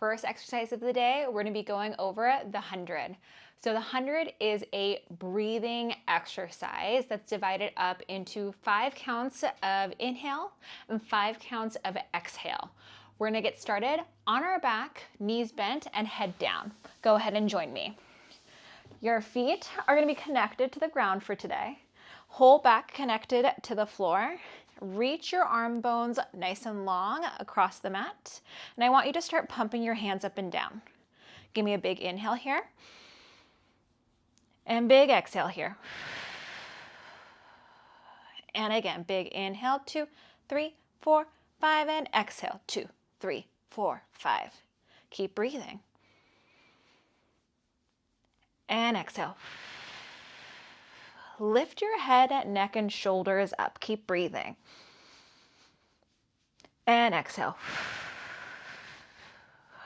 first exercise of the day, we're going to be going over the 100. So the 100 is a breathing exercise that's divided up into 5 counts of inhale and 5 counts of exhale. We're going to get started on our back, knees bent, and head down. Go ahead and join me. Your feet are going to be connected to the ground for today. Whole back connected to the floor. Reach your arm bones nice and long across the mat. And I want you to start pumping your hands up and down. Give me a big inhale here. And big exhale here. And again, big inhale, 2, 3, 4, 5, and exhale, 2, 3, 4, 5. Keep breathing. And exhale. Lift your head, neck, and shoulders up. Keep breathing. And exhale.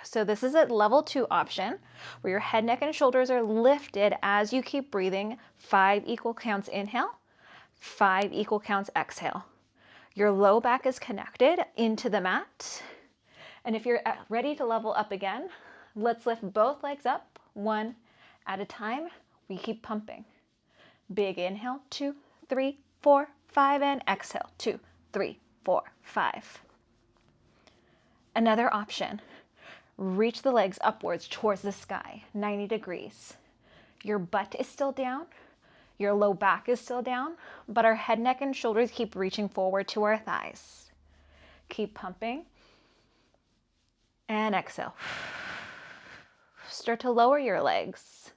So this is a level 2 option where your head, neck, and shoulders are lifted as you keep breathing. 5 equal counts inhale, 5 equal counts exhale. Your low back is connected into the mat. And if you're ready to level up again, let's lift both legs up, one at a time. We keep pumping. Big inhale, 2, 3, 4, 5, and exhale, 2, 3, 4, 5. Another option. Reach the legs upwards towards the sky, 90 degrees. Your butt is still down, your low back is still down, but our head, neck, and shoulders keep reaching forward to our thighs. Keep pumping. And exhale. Start to lower your legs.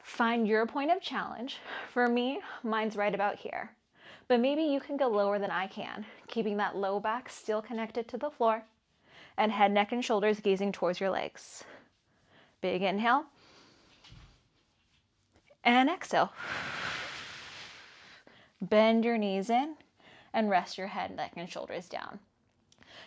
Find your point of challenge. For me, mine's right about here. But maybe you can go lower than I can, keeping that low back still connected to the floor. And head, neck, and shoulders gazing towards your legs. Big inhale. And exhale. Bend your knees in and rest your head, neck, and shoulders down.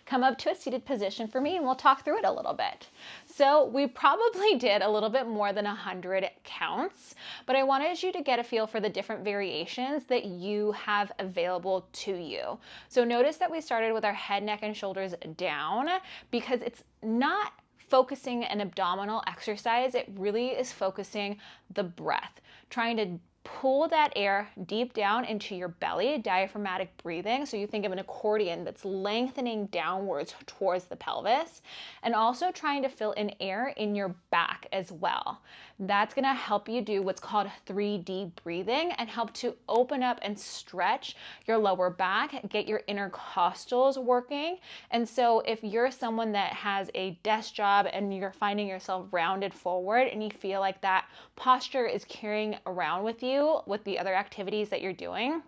Come up to a seated position for me and we'll talk through it a little bit. So we probably did a little bit more than 100 counts, but I wanted you to get a feel for the different variations that you have available to you. So notice that we started with our head, neck, and shoulders down because it's not focusing an abdominal exercise. It really is focusing the breath, trying to pull that air deep down into your belly, diaphragmatic breathing. So you think of an accordion that's lengthening downwards towards the pelvis, and also trying to fill in air in your back as well. That's gonna help you do what's called 3D breathing and help to open up and stretch your lower back, get your intercostals working. And so if you're someone that has a desk job and you're finding yourself rounded forward and you feel like that posture is carrying around with you with the other activities that you're doing,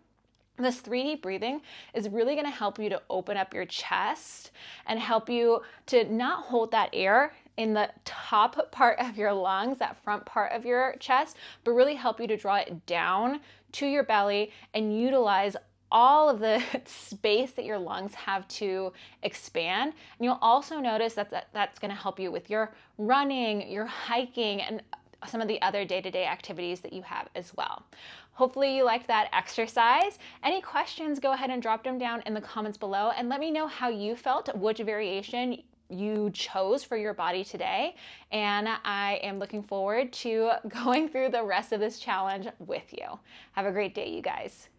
this 3D breathing is really going to help you to open up your chest and help you to not hold that air in the top part of your lungs, that front part of your chest, but really help you to draw it down to your belly and utilize all of the space that your lungs have to expand. And you'll also notice that that's going to help you with your running, your hiking, and some of the other day-to-day activities that you have as well. Hopefully you liked that exercise. Any questions, go ahead and drop them down in the comments below and let me know how you felt, which variation you chose for your body today. And I am looking forward to going through the rest of this challenge with you. Have a great day, you guys.